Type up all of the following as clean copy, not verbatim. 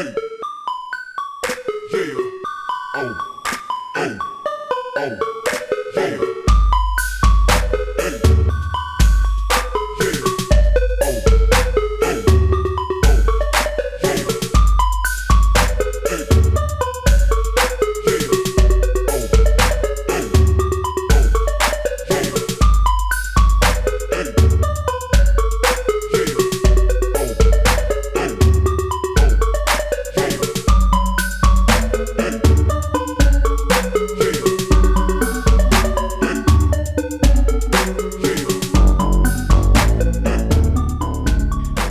Hey. Yeah. Oh. Oh. Oh. Yeah. Hey. Yeah. Oh. Oh. Oh. Yeah. Hey. Yeah. Oh.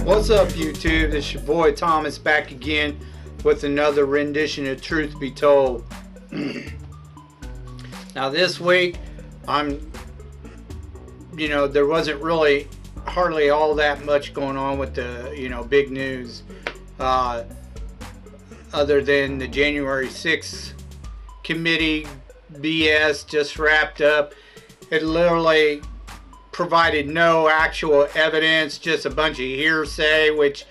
What's up, YouTube? This is your boy Thomas back again with another rendition of Truth Be Told. Now this week, there wasn't really hardly all that much going on with the, big news, other than the January 6th committee BS just wrapped up. It literally provided no actual evidence, just a bunch of hearsay, which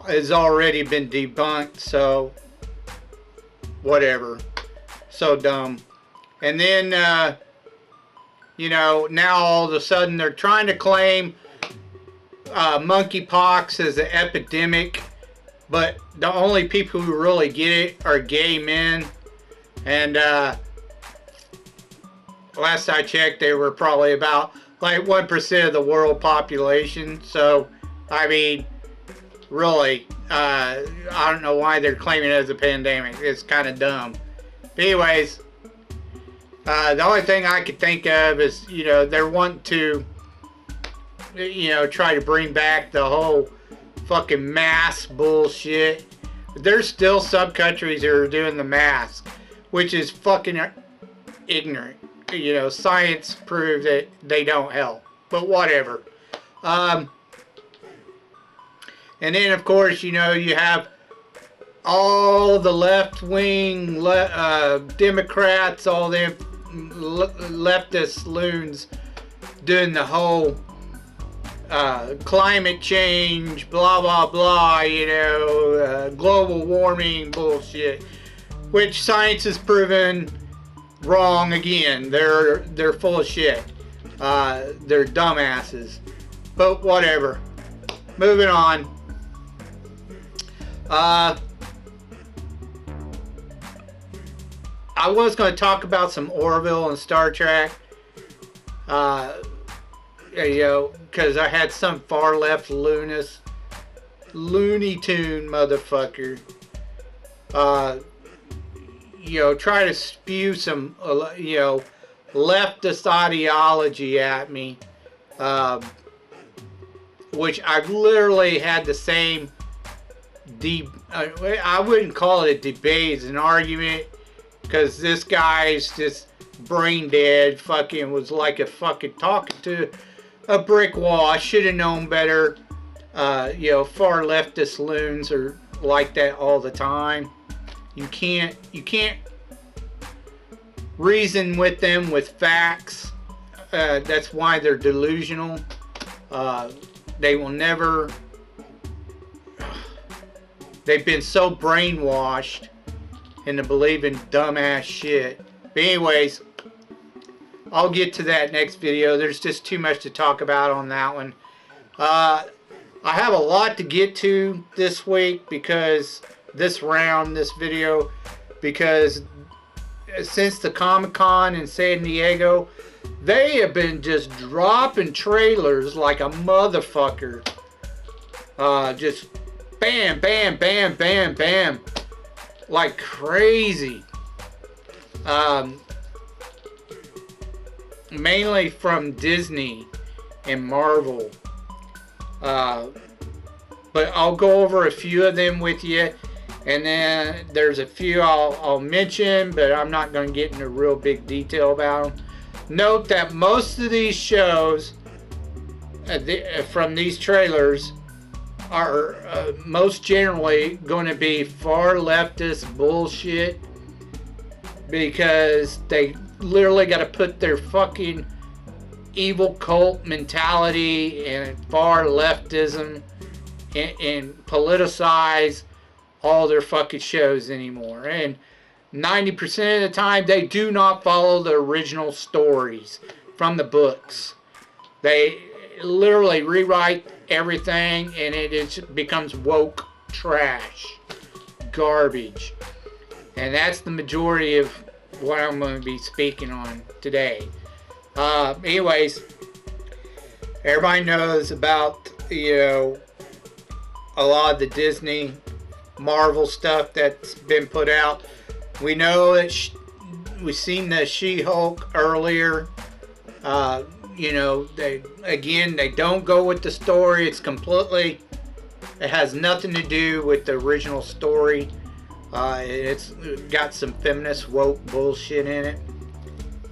has already been debunked, so whatever. So dumb. And then, now all of a sudden they're trying to claim monkeypox as an epidemic, but the only people who really get it are gay men. And last I checked, they were probably about like 1% of the world population. So, I mean, really, I don't know why they're claiming it as a pandemic. It's kind of dumb. But anyways, the only thing I could think of is, they're wanting to, try to bring back the whole fucking mask bullshit. There's still some countries that are doing the mask, which is fucking ignorant. Science proved that they don't help, but whatever. And then, of course, you have all the left-wing Democrats, all them leftist loons doing the whole climate change, blah, blah, blah, global warming bullshit, which science has proven wrong again. They're full of shit. They're dumbasses. But whatever. Moving on. I was going to talk about some Orville and Star Trek. Because I had some far left Looney Tune motherfucker. Try to spew some, leftist ideology at me, which I've literally had the same I wouldn't call it a debate, it's an argument, because this guy's just brain dead, fucking was like a fucking talking to a brick wall. I should have known better. Far leftist loons are like that all the time. You can't reason with them with facts. That's why they're delusional. They will never. They've been so brainwashed into believing dumbass shit. But anyways, I'll get to that next video. There's just too much to talk about on that one. I have a lot to get to this week because this video, because since the Comic-Con in San Diego, they have been just dropping trailers like a motherfucker. Just bam, bam, bam, bam, bam, like crazy. Mainly from Disney and Marvel. But I'll go over a few of them with you, and then there's a few I'll mention, but I'm not going to get into real big detail about them. Note that most of these shows from these trailers are most generally going to be far leftist bullshit, because they literally got to put their fucking evil cult mentality and far leftism and politicize all their fucking shows anymore. And 90% of the time, they do not follow the original stories from the books. They literally rewrite everything, and it becomes woke trash, garbage. And that's the majority of what I'm going to be speaking on today. Anyways, everybody knows about, a lot of the Disney Marvel stuff that's been put out. We know that we've seen the She-Hulk earlier. They don't go with the story. It has nothing to do with the original story. It's got some feminist woke bullshit in it.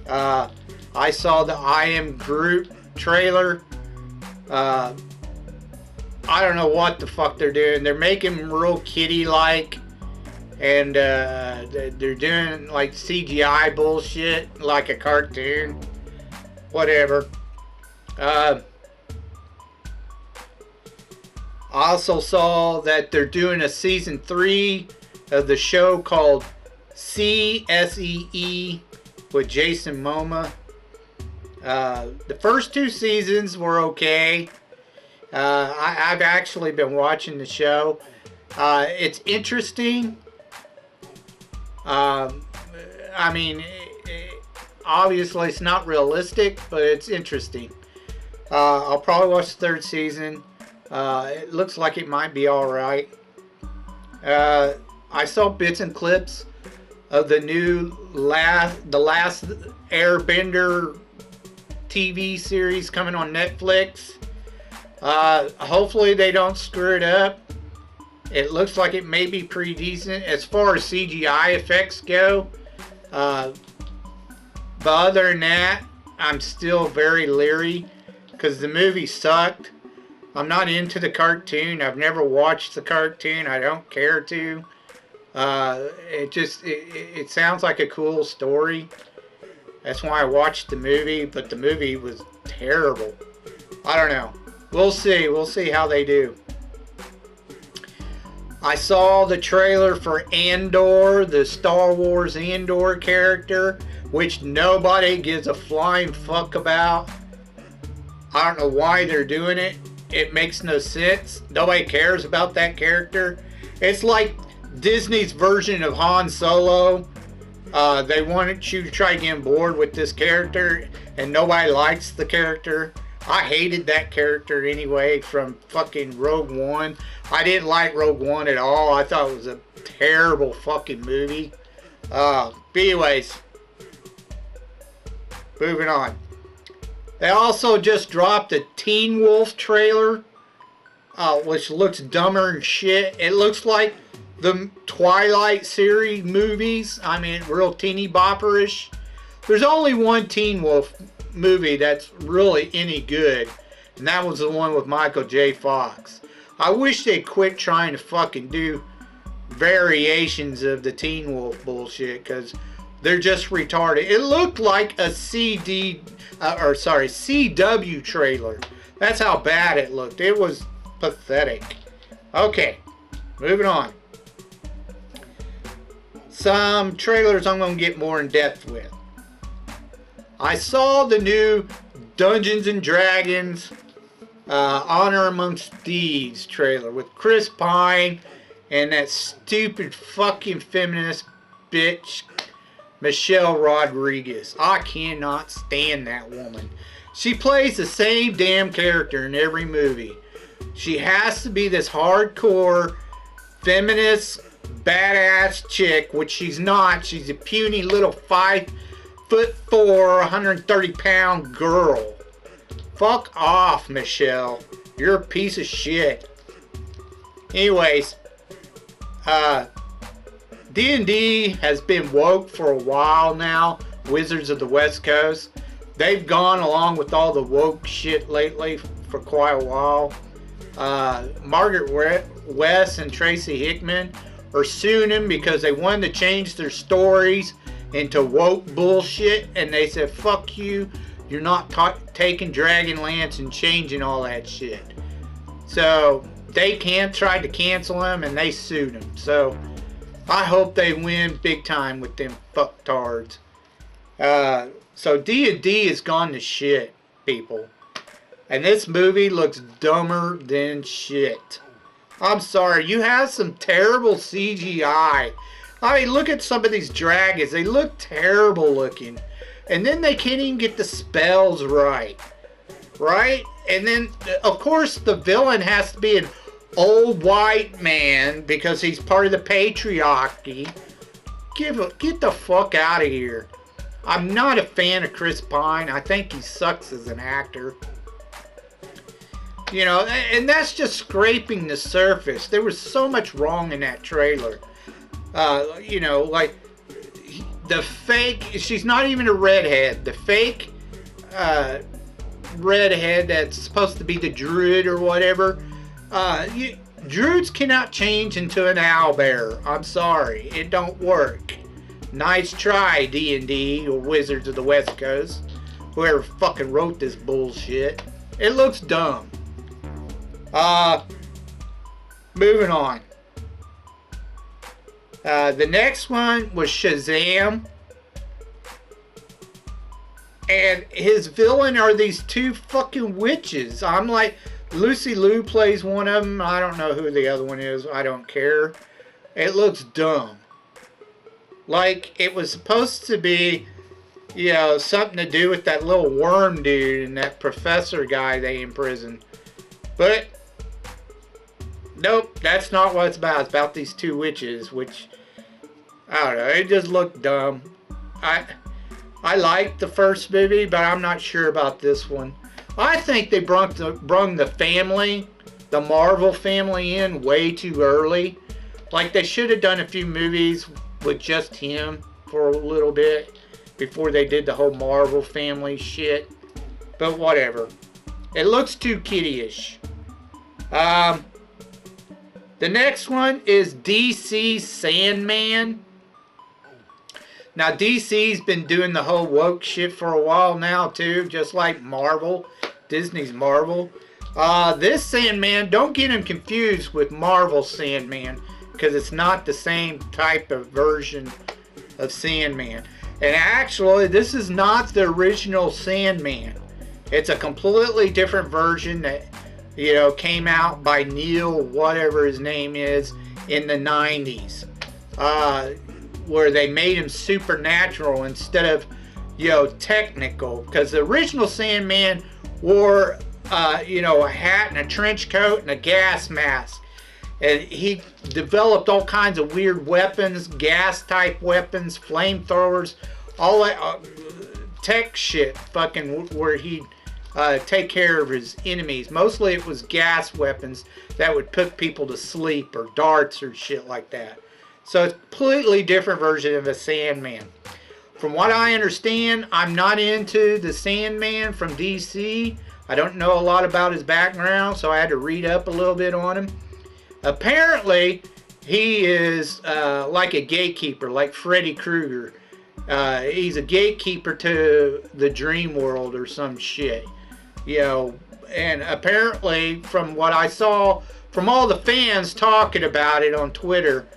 I saw the I Am Groot trailer. I don't know what the fuck they're doing. They're making him real kitty-like. And they're doing like CGI bullshit, like a cartoon. Whatever. I also saw that they're doing a season 3 of the show called CSEE with Jason Momoa. The first 2 seasons were okay. I've actually been watching the show. It's interesting. Obviously it's not realistic, but it's interesting. I'll probably watch the 3rd season. It looks like it might be alright. I saw bits and clips of the new The Last Airbender TV series coming on Netflix. Hopefully they don't screw it up. It looks like it may be pretty decent as far as CGI effects go. But other than that, I'm still very leery because the movie sucked. I'm not into the cartoon. I've never watched the cartoon. I don't care to. It sounds like a cool story. That's why I watched the movie, but the movie was terrible. I don't know. We'll see. We'll see how they do. I saw the trailer for Andor, the Star Wars Andor character, which nobody gives a flying fuck about. I don't know why they're doing it. It makes no sense. Nobody cares about that character. It's like Disney's version of Han Solo. They wanted you to try to get on board with this character, and nobody likes the character. I hated that character anyway from fucking Rogue One. I didn't like Rogue One at all. I thought it was a terrible fucking movie. But anyways, moving on. They also just dropped a Teen Wolf trailer, which looks dumber than shit. It looks like the Twilight series movies. I mean, real teeny bopperish. There's only one Teen Wolf movie that's really any good, and that was the one with Michael J. Fox. I wish they'd quit trying to fucking do variations of the Teen Wolf bullshit, because they're just retarded. It looked like a CW trailer. That's how bad it looked. It was pathetic. Okay, moving on. Some trailers I'm going to get more in depth with. I saw the new Dungeons and Dragons Honor Amongst Thieves trailer with Chris Pine and that stupid fucking feminist bitch Michelle Rodriguez. I cannot stand that woman. She plays the same damn character in every movie. She has to be this hardcore feminist badass chick, which she's not. She's a puny little 5'4", 130-pound girl. Fuck off, Michelle. You're a piece of shit. Anyways, D&D has been woke for a while now. Wizards of the West Coast. They've gone along with all the woke shit lately for quite a while. Margaret West and Tracy Hickman are suing him because they wanted to change their stories into woke bullshit, and they said, fuck you, you're not taking Dragonlance and changing all that shit. So they tried to cancel him and they sued him. So I hope they win big time with them fucktards. So D&D has gone to shit, people. And this movie looks dumber than shit. I'm sorry, you have some terrible CGI. I mean, look at some of these dragons. They look terrible looking. And then they can't even get the spells right. Right? And then, of course, the villain has to be an old white man because he's part of the patriarchy. Get the fuck out of here. I'm not a fan of Chris Pine. I think he sucks as an actor. You know, and that's just scraping the surface. There was so much wrong in that trailer. You know, like the fake, she's not even a redhead. The fake redhead that's supposed to be the druid or whatever. Druids cannot change into an owlbear. I'm sorry, it don't work. Nice try, D&D or Wizards of the West Coast. Whoever fucking wrote this bullshit. It looks dumb. Moving on. The next one was Shazam. And his villain are these two fucking witches. I'm like, Lucy Liu plays one of them. I don't know who the other one is. I don't care. It looks dumb. Like it was supposed to be, you know, something to do with that little worm dude and that professor guy they imprisoned. But nope, that's not what it's about. It's about these two witches, which I don't know. It just looked dumb. I liked the first movie, but I'm not sure about this one. I think they brung the family, the Marvel family, in way too early. Like they should have done a few movies with just him for a little bit before they did the whole Marvel family shit. But whatever. It looks too kiddie-ish. The next one is DC Sandman. Now DC's been doing the whole woke shit for a while now too, just like Marvel, Disney's Marvel. This Sandman, don't get him confused with Marvel Sandman, because it's not the same type of version of Sandman. And actually, this is not the original Sandman. It's a completely different version that, you know, came out by Neil, whatever his name is, in the 90s. Where they made him supernatural instead of, you know, technical. Because the original Sandman wore, you know, a hat and a trench coat and a gas mask. And he developed all kinds of weird weapons, gas-type weapons, flamethrowers, all that tech shit, fucking where he'd take care of his enemies. Mostly it was gas weapons that would put people to sleep, or darts or shit like that. So it's a completely different version of a Sandman. From what I understand, I'm not into the Sandman from DC. I don't know a lot about his background, so I had to read up a little bit on him. Apparently, he is like a gatekeeper, like Freddy Krueger. He's a gatekeeper to the dream world or some shit. You know, and apparently, from what I saw, from all the fans talking about it on Twitter,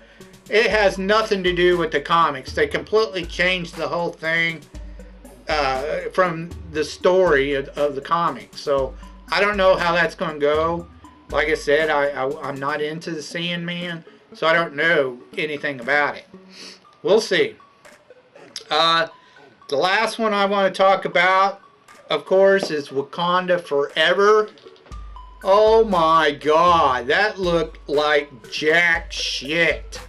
it has nothing to do with the comics. They completely changed the whole thing from the story of the comics. So, I don't know how that's going to go. Like I said, I'm not into the Sandman, so I don't know anything about it. We'll see. The last one I want to talk about, of course, is Wakanda Forever. Oh my god, that looked like jack shit.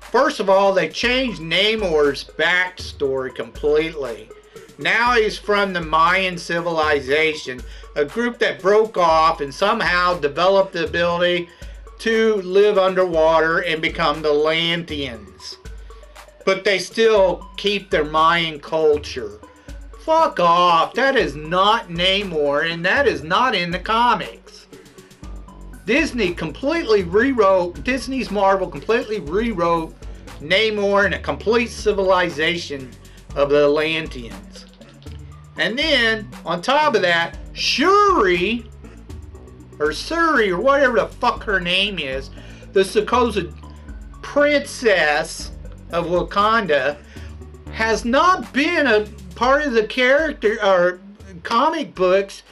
First of all, they changed Namor's backstory completely. Now he's from the Mayan civilization, a group that broke off and somehow developed the ability to live underwater and become the Atlanteans. But they still keep their Mayan culture. Fuck off. That is not Namor, and that is not in the comics. Disney's Marvel completely rewrote Namor and a complete civilization of the Atlanteans. And then, on top of that, Shuri or Suri, or whatever the fuck her name is, the supposed princess of Wakanda, has not been a part of the character or comic books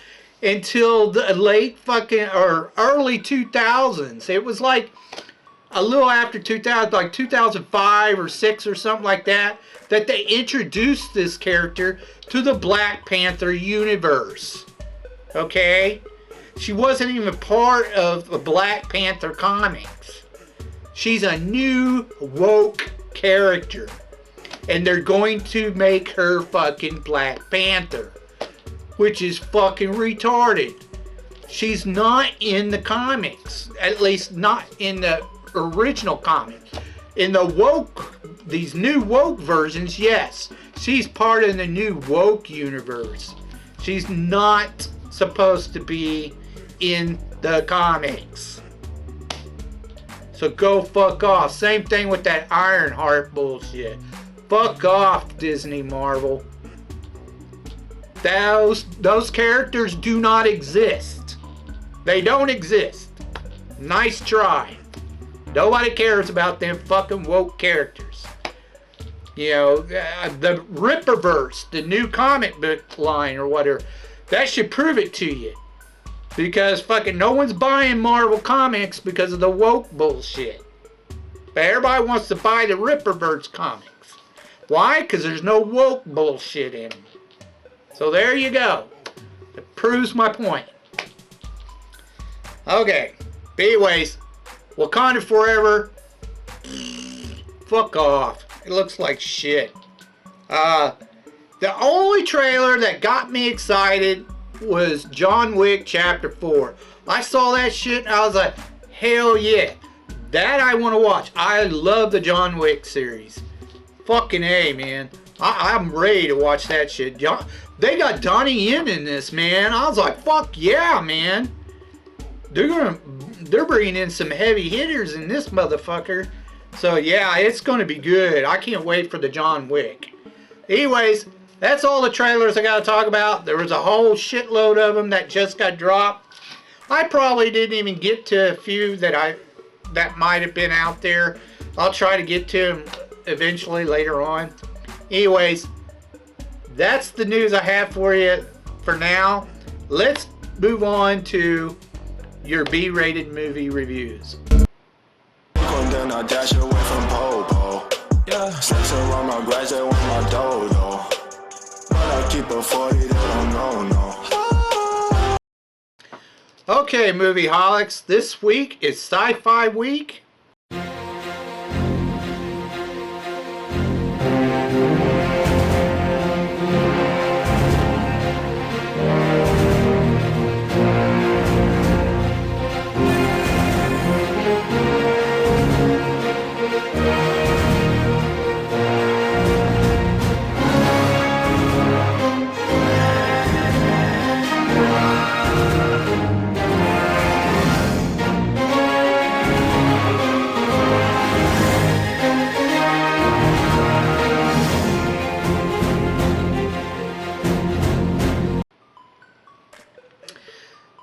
until the late fucking or early 2000s. It was like a little after 2000, like 2005 or 6 or something like that, that they introduced this character to the Black Panther universe. Okay? She wasn't even part of the Black Panther comics. She's a new woke character. And they're going to make her fucking Black Panther, which is fucking retarded. She's not in the comics. At least not in the original comics. In the woke, these new woke versions, yes. She's part of the new woke universe. She's not supposed to be in the comics. So go fuck off. Same thing with that Ironheart bullshit. Fuck off, Disney Marvel. Those characters do not exist. They don't exist. Nice try. Nobody cares about them fucking woke characters. You know, the Ripperverse, the new comic book line or whatever, that should prove it to you. Because fucking no one's buying Marvel Comics because of the woke bullshit. But everybody wants to buy the Ripperverse comics. Why? Because there's no woke bullshit in them. So there you go. It proves my point. Okay. But anyways, Wakanda Forever. Fuck off. It looks like shit. The only trailer that got me excited was John Wick Chapter 4. I saw that shit and I was like, hell yeah. That I want to watch. I love the John Wick series. Fucking A, man. I'm ready to watch that shit. They got Donnie Yen in this, man. I was like, fuck yeah, man. They're bringing in some heavy hitters in this motherfucker. So yeah, it's gonna be good. I can't wait for the John Wick. Anyways, that's all the trailers I gotta talk about. There was a whole shitload of them that just got dropped. I probably didn't even get to a few that might have been out there. I'll try to get to them eventually later on. Anyways, that's the news I have for you for now. Let's move on to your B-rated movie reviews. Then I dash away from Popo. Yeah, snakes around my graduate with my dodo. But I keep a 40, they don't know, no. Okay, movie holics. This week is Sci-Fi Week.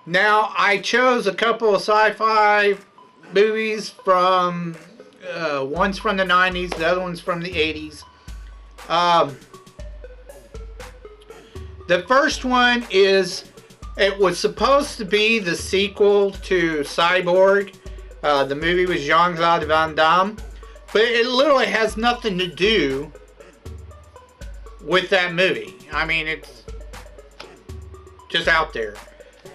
Now, I chose a couple of sci-fi movies from, one's from the 90s, the other one's from the 80s. The first one is, it was supposed to be the sequel to Cyborg. The movie was Jean-Claude Van Damme, but it literally has nothing to do with that movie. I mean, it's just out there.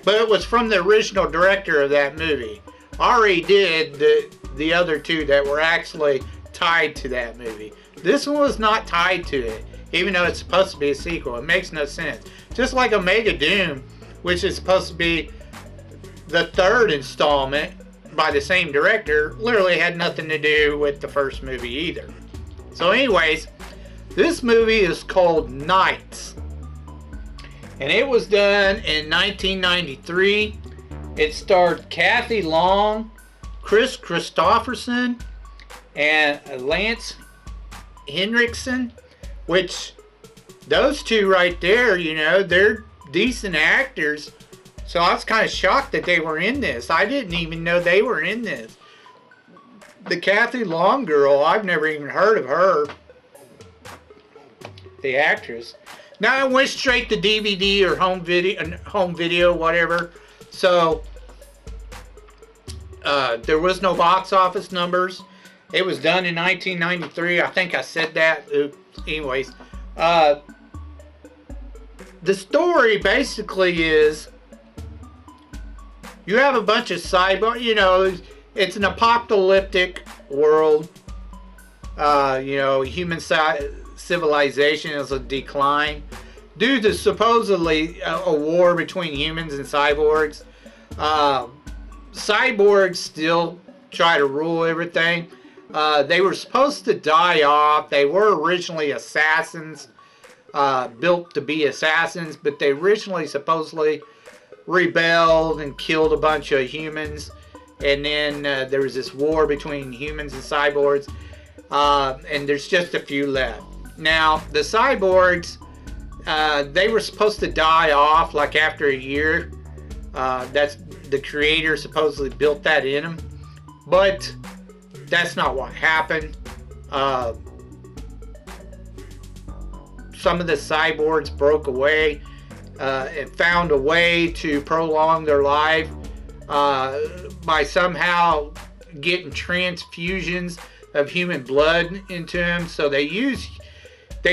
But it was from the original director of that movie. Already did the other two that were actually tied to that movie. This one was not tied to it, even though it's supposed to be a sequel. It makes no sense. Just like Omega Doom, which is supposed to be the third installment by the same director, literally had nothing to do with the first movie either. So anyways, this movie is called Nights. And it was done in 1993. It starred Kathy Long, Chris Christopherson, and Lance Henriksen, which those two right there, you know, they're decent actors. So I was kind of shocked that they were in this. I didn't even know they were in this. The Kathy Long girl, I've never even heard of her. The actress. Now I went straight to DVD or home video, whatever. So there was no box office numbers. It was done in 1993. I think I said that. Anyways, the story basically is you have a bunch of cyborg. You know, it's an apocalyptic world. You know, human civilization is a decline due to supposedly a war between humans and cyborgs. Cyborgs still try to rule everything. They were supposed to die off. They were originally assassins, built to be assassins, but they originally supposedly rebelled and killed a bunch of humans. And then there was this war between humans and cyborgs, and there's just a few left. Now, the cyborgs, they were supposed to die off like after a year. That's the creator supposedly built that in them, but that's not what happened. Some of the cyborgs broke away and found a way to prolong their life by somehow getting transfusions of human blood into them. So they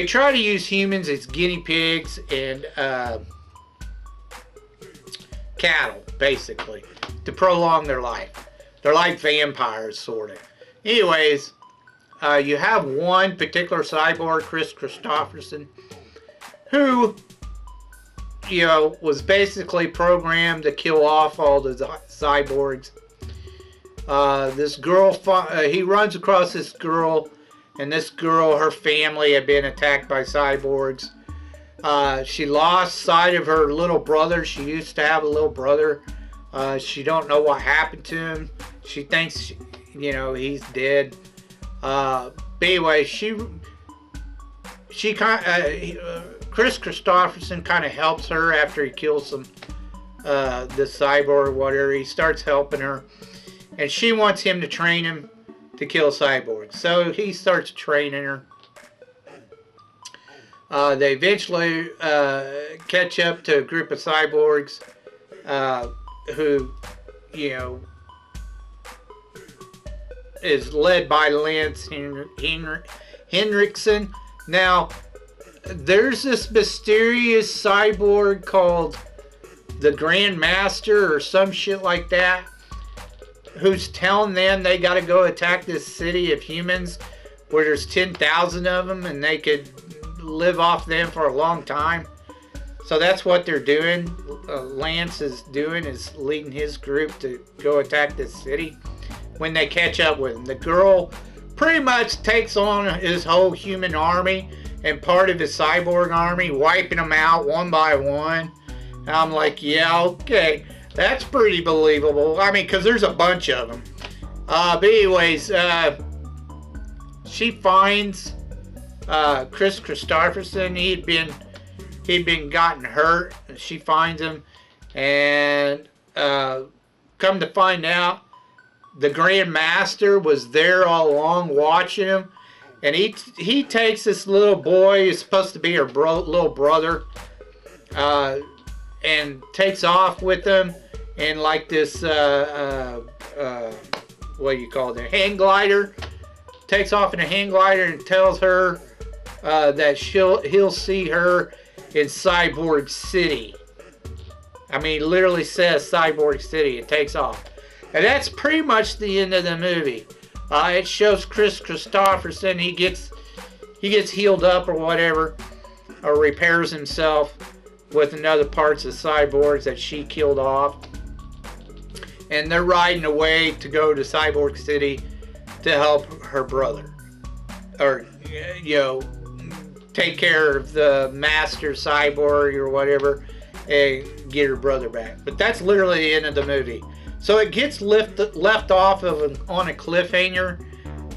try to use humans as guinea pigs and cattle, basically, to prolong their life. They're like vampires, sort of. Anyways, you have one particular cyborg, Chris Christopherson, who, you know, was basically programmed to kill off all the cyborgs. This girl, he runs across this girl, and this girl, her family had been attacked by cyborgs. She lost sight of her little brother. She used to have a little brother. She don't know what happened to him. She thinks, you know, he's dead. But anyway, Chris Christopherson kind of helps her after he kills the cyborg or whatever. He starts helping her, and she wants him to train him to kill cyborgs. So he starts training her. They eventually catch up to a group of cyborgs who, you know, is led by Lance Henriksen. Now, there's this mysterious cyborg called the Grand Master or some shit like that, who's telling them they got to go attack this city of humans where there's 10,000 of them and they could live off them for a long time. So that's what they're doing. Lance is doing, is leading his group to go attack this city. When they catch up with him, the girl pretty much takes on his whole human army and part of his cyborg army, wiping them out one by one. And I'm like, yeah, okay, that's pretty believable. I mean, because there's a bunch of them. But anyways, she finds Chris Christopherson. He'd been gotten hurt. She finds him, and come to find out, the Grand Master was there all along watching him, and he takes this little boy, who's supposed to be her little brother, and takes off with him in like this what do you call it, a hang glider. Takes off in a hang glider and tells her that he'll see her in Cyborg City. I mean, literally says Cyborg City. It takes off. And that's pretty much the end of the movie. It shows Chris Christopherson. He gets healed up or whatever, or repairs himself with another parts of cyborgs that she killed off. And they're riding away to go to Cyborg City to help her brother, or, you know, take care of the master cyborg or whatever and get her brother back. But that's literally the end of the movie. So it gets left off of on a cliffhanger,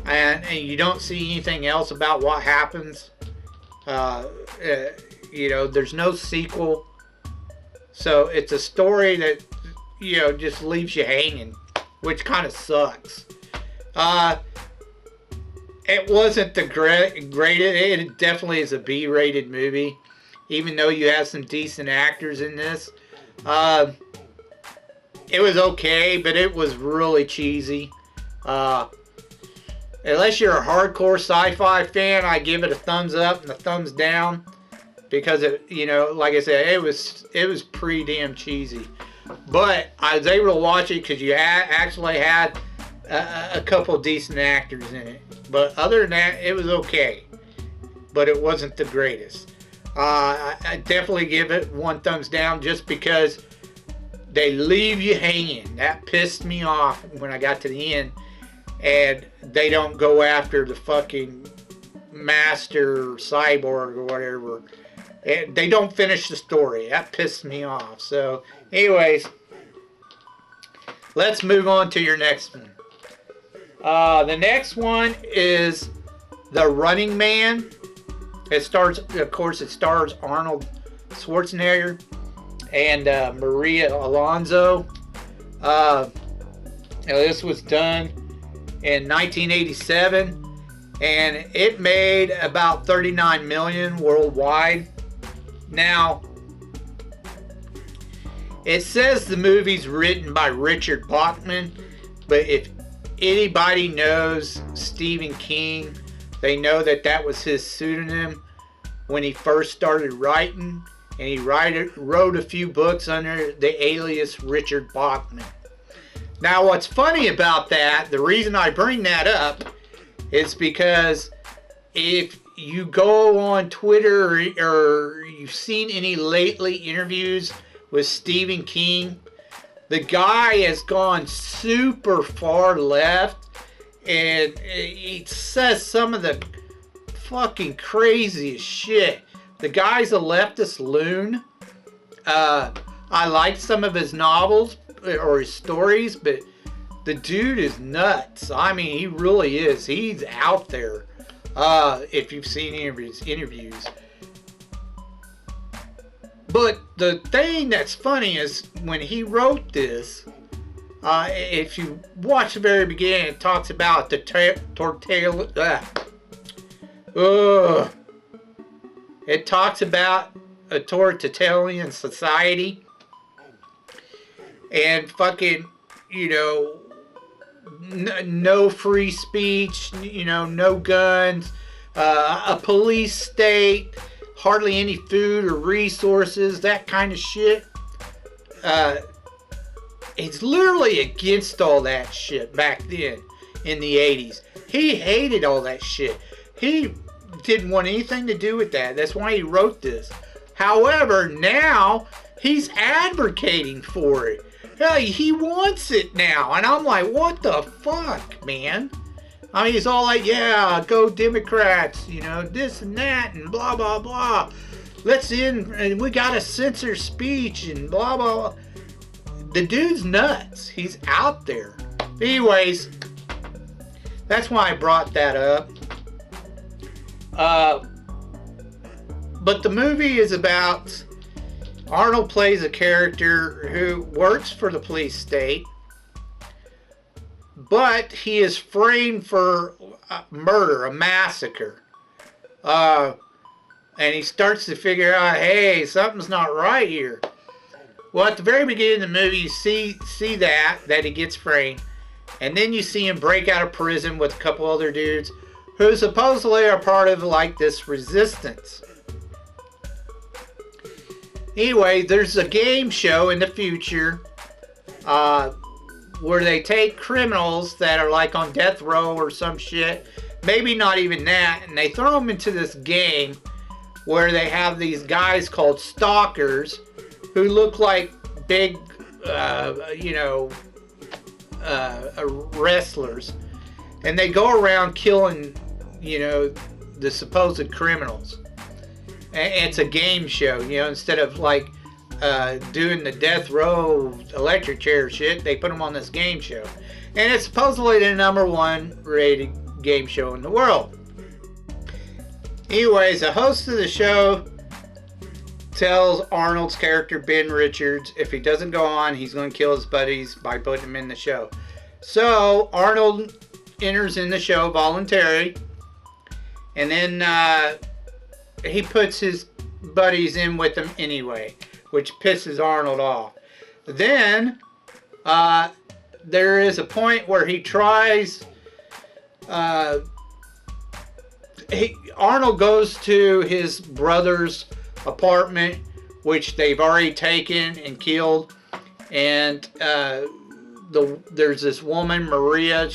and you don't see anything else about what happens. You know, there's no sequel. So it's a story that, you know, just leaves you hanging, which kind of sucks. It wasn't the greatest. It definitely is a B-rated movie, even though you have some decent actors in this. It was okay, but it was really cheesy. Unless you're a hardcore sci-fi fan, I give it a thumbs up and a thumbs down, because it, you know, like I said, it was pretty damn cheesy. But I was able to watch it because you actually had a couple decent actors in it. But other than that, it was okay. But it wasn't the greatest. I definitely give it one thumbs down just because they leave you hanging. That pissed me off when I got to the end. And they don't go after the fucking master cyborg or whatever. They don't finish the story. That pissed me off. So, anyways, let's move on to your next one. The next one is The Running Man. It stars, of course, it stars Arnold Schwarzenegger and Maria Alonso. This was done in 1987, and it made about 39 million worldwide. Now, it says the movie's written by Richard Bachman, but if anybody knows Stephen King, they know that that was his pseudonym when he first started writing, and he wrote a few books under the alias Richard Bachman. Now, what's funny about that, the reason I bring that up, is because if you go on Twitter or you've seen any lately interviews with Stephen King, the guy has gone super far left, and he says some of the fucking craziest shit. The guy's a leftist loon. I like some of his novels or his stories, but the dude is nuts. I mean, he really is. He's out there. If you've seen any of his interviews. But the thing that's funny is when he wrote this, if you watch the very beginning, it talks about the it talks about a totalitarian society and fucking, you know, no free speech, you know, no guns, a police state, hardly any food or resources, that kind of shit. It's literally against all that shit back then in the 80s. He hated all that shit. He didn't want anything to do with that. That's why he wrote this. However, now he's advocating for it. Hey, he wants it now. And I'm like, what the fuck, man? I mean, he's all like, yeah, go Democrats, you know, this and that and blah, blah, blah. Let's in, and we gotta censor speech and blah, blah, blah. The dude's nuts. He's out there. Anyways, that's why I brought that up. But the movie is about Arnold plays a character who works for the police state, but he is framed for murder, a massacre. And he starts to figure out, hey, something's not right here. Well, at the very beginning of the movie, you see that he gets framed. And then you see him break out of prison with a couple other dudes who supposedly are part of, like, this resistance. Anyway, there's a game show in the future where they take criminals that are like on death row or some shit, maybe not even that, and they throw them into this game where they have these guys called stalkers who look like big, wrestlers, and they go around killing, the supposed criminals. And it's a game show, instead of like doing the death row electric chair shit, they put them on this game show. And it's supposedly the #1 rated game show in the world. Anyways, the host of the show tells Arnold's character, Ben Richards, if he doesn't go on, he's going to kill his buddies by putting them in the show. So Arnold enters in the show voluntary, and then he puts his buddies in with him anyway, which pisses Arnold off. Then there is a point where he tries. Arnold goes to his brother's apartment, which they've already taken and killed, and there's this woman, Maria,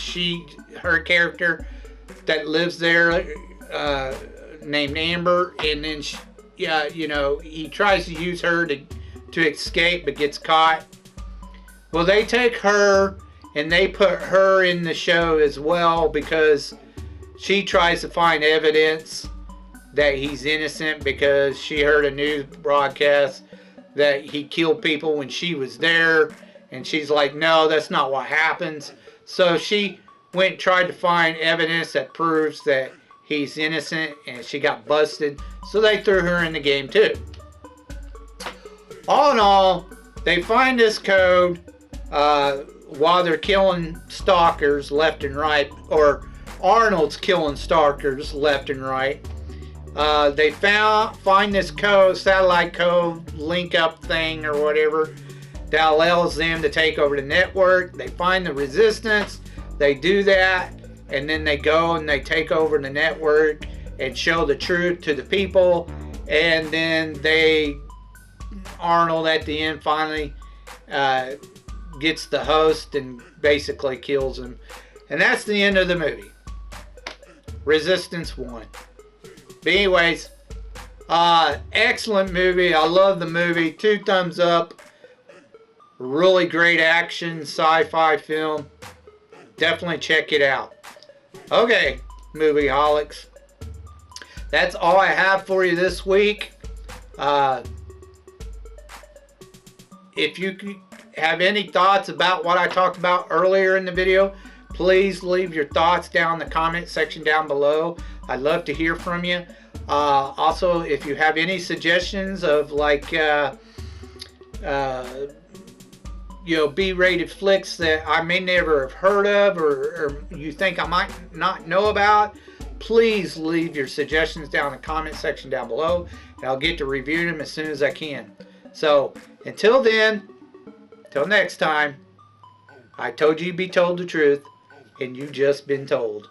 her character that lives there, named Amber, and then he tries to use her to escape but gets caught. Well, they take her and they put her in the show as well because she tries to find evidence that he's innocent because she heard a news broadcast that he killed people when she was there, and she's like, no, that's not what happens. So she went and tried to find evidence that proves that he's innocent, and she got busted, so they threw her in the game too. All in all, they find this code while they're killing stalkers left and right, or Arnold's killing stalkers left and right. They find this code, satellite code, link up thing or whatever, that allows them to take over the network. They find the resistance, they do that, and then they go and they take over the network and show the truth to the people, and then Arnold at the end finally gets the host and basically kills him. And that's the end of the movie. Resistance won. But anyways, excellent movie. I love the movie. 2 thumbs up. Really great action sci-fi film. Definitely check it out. Okay, movie-holics. That's all I have for you this week. If you have any thoughts about what I talked about earlier in the video, please leave your thoughts down in the comment section down below. I'd love to hear from you. Also, if you have any suggestions of like B-rated flicks that I may never have heard of, or you think I might not know about, please leave your suggestions down in the comment section down below, and I'll get to reviewing them as soon as I can. So until then, till next time, I told you you'd be told the truth, and you just been told.